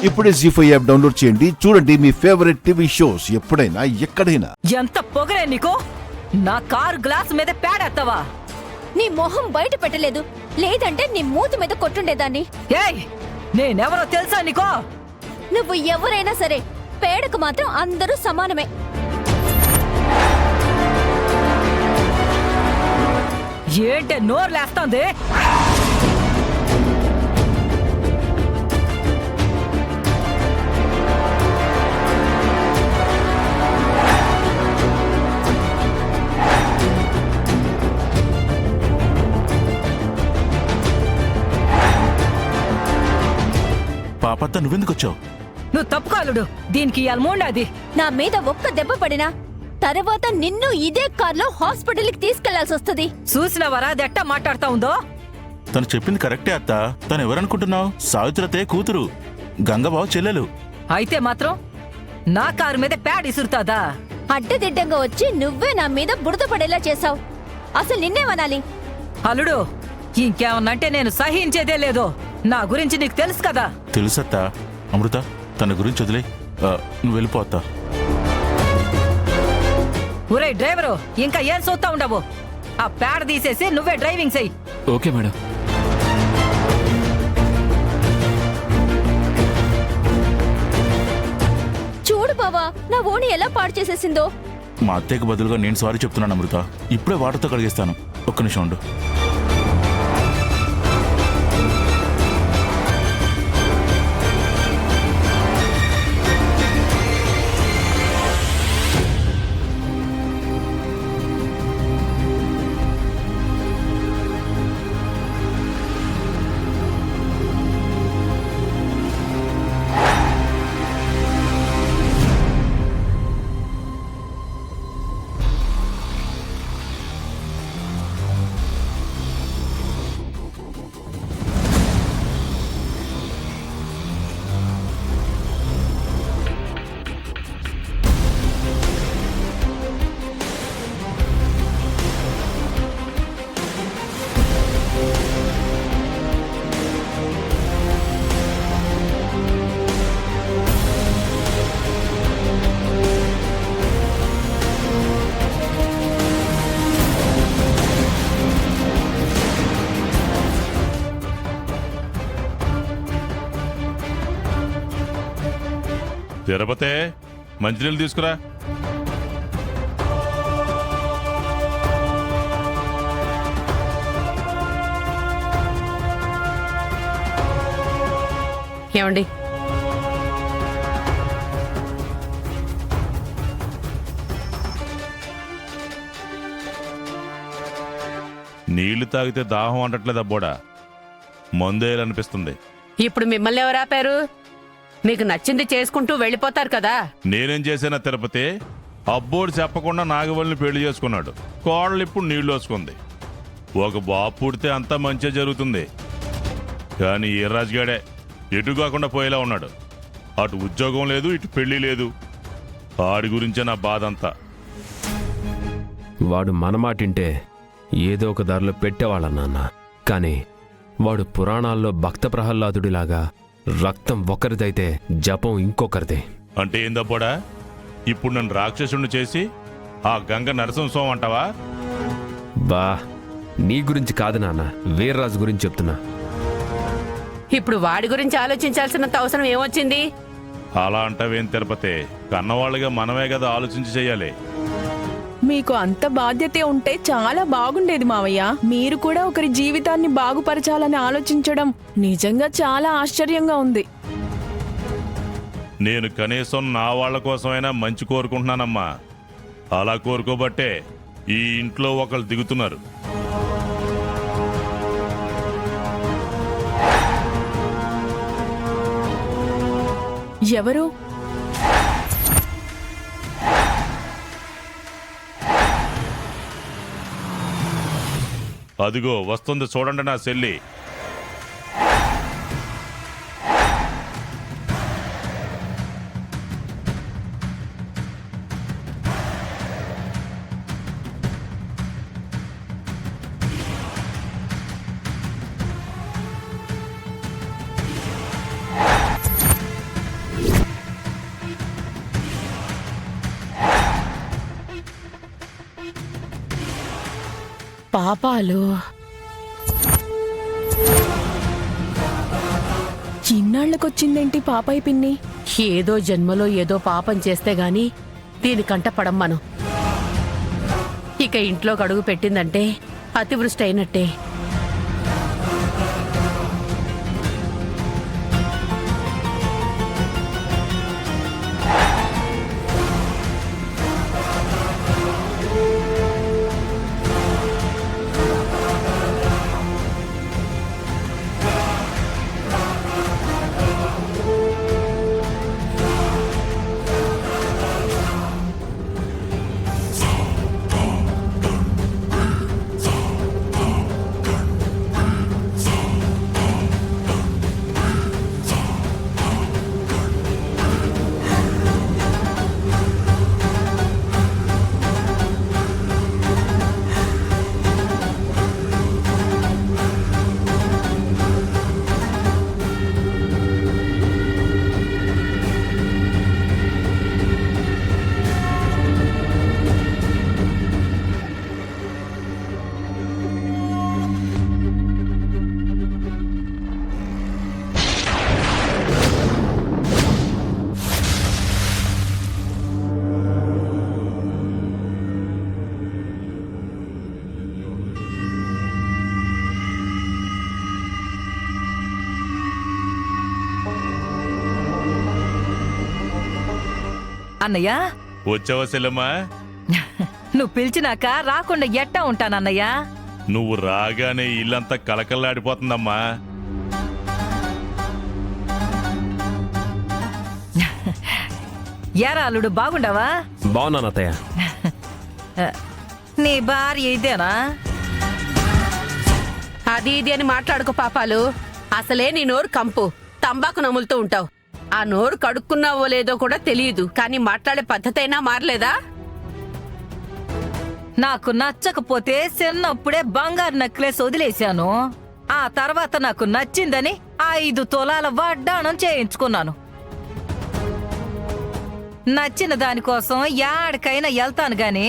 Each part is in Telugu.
ఇప్పుడే జీ5 యాప్ డౌన్లోడ్ చేయండి. చూడండి మీ ఫేవరెట్ టీవీ షోస్ ఎప్పుడైనా ఎక్కడైనా. ఎంత పొగరే నీకు! నా కారు గ్లాస్ మీద పేడెత్తావా? నీ మొహం బయట పెట్టలేదు, లేదంటే నీ మూతి మీద కొట్టుండేదాన్ని. ఏయ్, నేనెవరో తెలుసా నీకో? నువ్వు ఎవరైనా సరే, పేడకు మాత్రం అందరూ సమానమే. ఏంటే నోరు లేస్తుంది? పాపత్త నువ్వెందుకొచ్చావు? నువ్వు తప్పుకోలుడు, దీనికి అల్మోండాది. నా మీద ఒక్క దెబ్బ పడినా తర్వాత నిన్ను ఇదే కార్లో హాస్పిటల్కి తీసుకెళ్లాల్సి వస్తుంది. చూసినవరా దెట్ట మాట్లాడుతా ఉందో? తను చెప్పింది కరెక్టే అత్త. తను ఎవరనుకుంటున్నావు? సావిత్రతే కూతురు, గంగబాబు చెల్లెలు. అయితే మాత్రం నా కారు మీద పేడ ఇసురుతాదా? అడ్డదిడ్డంగా వచ్చి నువ్వే నా మీద బురద పడేలా చేశావు. అసలు నిన్నేమనాలి? అల్లుడు, ఇంకేమన్నంటే నేను సహించేదే లేదు. నా గురించి నీకు తెలుసు కదా. తెలుసత్తా. అమృత, తన గురించి వదిలే, నువ్వు వెళ్ళిపోతా. ఒరే డ్రైవరు, ఇంకా ఏం చూస్తా ఉండవు? ఆ పేడ తీసేసి నువ్వే డ్రైవింగ్ చెయ్యి. Okay madam. చూడు బావా, నా ఓణి ఎలా పాడు చేసేసిందో. మా అత్తయ్యకు బదులుగా నేను సారీ చెప్తున్నాను అమృత. ఇప్పుడే వాటర్తో కడిగేస్తాను. ఒక్క నిమిషం ఉండు. తిరుపతే, మంచినీళ్ళు తీసుకురా. ఏమండి, నీళ్లు తాగితే దాహం అంటట్లేదు అబ్బోడా, మందేయాలనిపిస్తుంది. ఇప్పుడు మిమ్మల్ని ఎవరు ఆపారు? మీకు నచ్చింది చేసుకుంటూ వెళ్ళిపోతారు కదా. నేనేం చేశానా తిరుపతి? అబ్బోడు చెప్పకుండా నాగవల్లిని పెళ్లి చేసుకున్నాడు. కోడలు ఇప్పుడు నీళ్లు వేసుకుంది. ఒక బాబు పుడితే అంతా మంచిగా జరుగుతుంది. కానీ ఈ రాజుగాడే ఎటు కాకుండా పోయేలా ఉన్నాడు. అటు ఉద్యోగం లేదు, ఇటు పెళ్లి లేదు. ఆడి గురించే నా బాధ అంతా. వాడు మనమాటింటే ఏదో ఒక దారిలో పెట్టేవాళ్ళ నాన్న. కానీ వాడు పురాణాల్లో భక్త ప్రహ్లాదుడిలాగా రక్తం ఒకరిదైతే జపం ఇంకొకరిదే. అంటే ఏందబ్బోడా, ఇప్పుడు నన్ను రాక్షసుని చేసి ఆ గంగ నరసింహస్వామి అంటావా? బా, నీ గురించి కాదు నాన్న, వీర్రాజు గురించి చెప్తున్నా. ఇప్పుడు వాడి గురించి ఆలోచించాల్సినంత అవసరం ఏమొచ్చింది? అలా అంటావేం తిరుపతి? కన్నవాళ్ళుగా మనమే కదా ఆలోచించి చెయ్యాలి. మీకు అంత బాధ్యత ఉంటే చాలా బాగుండేది మావయ్య. మీరు కూడా ఒకరి జీవితాన్ని బాగుపరచాలని ఆలోచించడం నిజంగా చాలా ఆశ్చర్యంగా ఉంది. నేను కనీసం నా వాళ్ళ కోసమైనా మంచి కోరుకుంటున్నానమ్మా. అలా కోరుకోబట్టే ఈ ఇంట్లో ఒకళ్ళు దిగుతున్నారు. ఎవరు? అదిగో వస్తుంది చూడండి నా చెల్లి. పాపాలు ఇన్నాళ్ళకొచ్చిందేంటి పాపాయి పిన్ని? ఏదో జన్మలో ఏదో పాపం చేస్తే గాని దీనికంట పడం మనం. ఇక ఇంట్లోకి అడుగు పెట్టిందంటే అతివృష్టి అయినట్టే. అన్నయ్య, వచ్చావా సెల్లమ్మా? నువ్వు పిలిచినాక రాకుండా ఎట్టా ఉంటానన్నయ్య? నువ్వు రాగానే ఇల్లంతా కలకల్లాడిపోతుందమ్మా. ఏరా అల్లుడు, బాగుండవా? బాగున్నాను అత్తయ్య. నీ భార్య ఇదేనా? అది ఇది అని మాట్లాడుకో పాపాలు. అసలే నీ నోరు కంపు, తంబాకు నములుతూ ఉంటావు. ఆ నోరు కడుక్కున్నావో లేదో కూడా తెలియదు, కానీ మాట్లాడే పద్ధతైనా మారలేదా? నాకు నచ్చకపోతే చిన్నప్పుడే బంగారు నెక్లెస్ వదిలేశాను. ఆ తర్వాత నాకు నచ్చిందని 5 తులాల వడ్డాణం చేయించుకున్నాను. నచ్చిన దానికోసం యాడికైనా వెళ్తాను గాని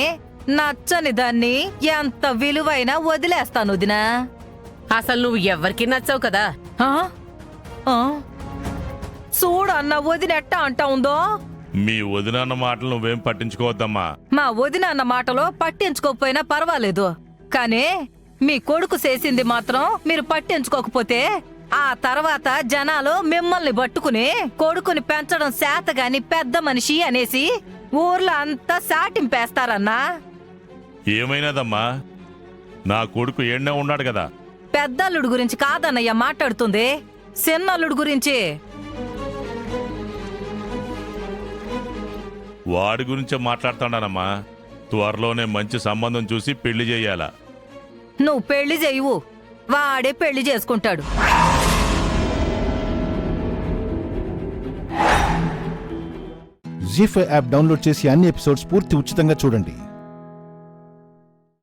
నచ్చని దాన్ని ఎంత విలువైనా వదిలేస్తాను వదినా. అసలు నువ్వు ఎవ్వరికి నచ్చవు కదా. ఆ? ఆ? చూడు అన్న వదిన ఎట్టా అంటా ఉందో. మీ వదినన్న మాటలు నువ్వేం పట్టించుకోవద్దమ్మా. మా వదిన అన్న మాటలో పట్టించుకోకపోయినా పర్వాలేదు, కానీ మీ కొడుకు చేసింది మాత్రం మీరు పట్టించుకోకపోతే ఆ తర్వాత జనాలు మిమ్మల్ని పట్టుకుని కొడుకుని పెంచడం శాతగాని పెద్ద మనిషి అనేసి ఊర్లో అంతా సాటింపేస్తారన్నా. ఏమైనాదమ్మా, నా కొడుకు ఏడ్నే ఉన్నాడు కదా. పెద్దల్లుడు గురించి కాదన్నయ్య మాట్లాడుతుంది, చిన్నల్లుడు గురించి. వాడి గురించే మాట్లాడుతాడానమ్మా. త్వరలోనే మంచి సంబంధం చూసి పెళ్లి చేయాలా. నువ్వు పెళ్లి చేయవు, వాడే పెళ్లి చేసుకుంటాడు. జీ5 యాప్ డౌన్లోడ్ చేసి అన్ని ఎపిసోడ్స్ పూర్తి ఉచితంగా చూడండి.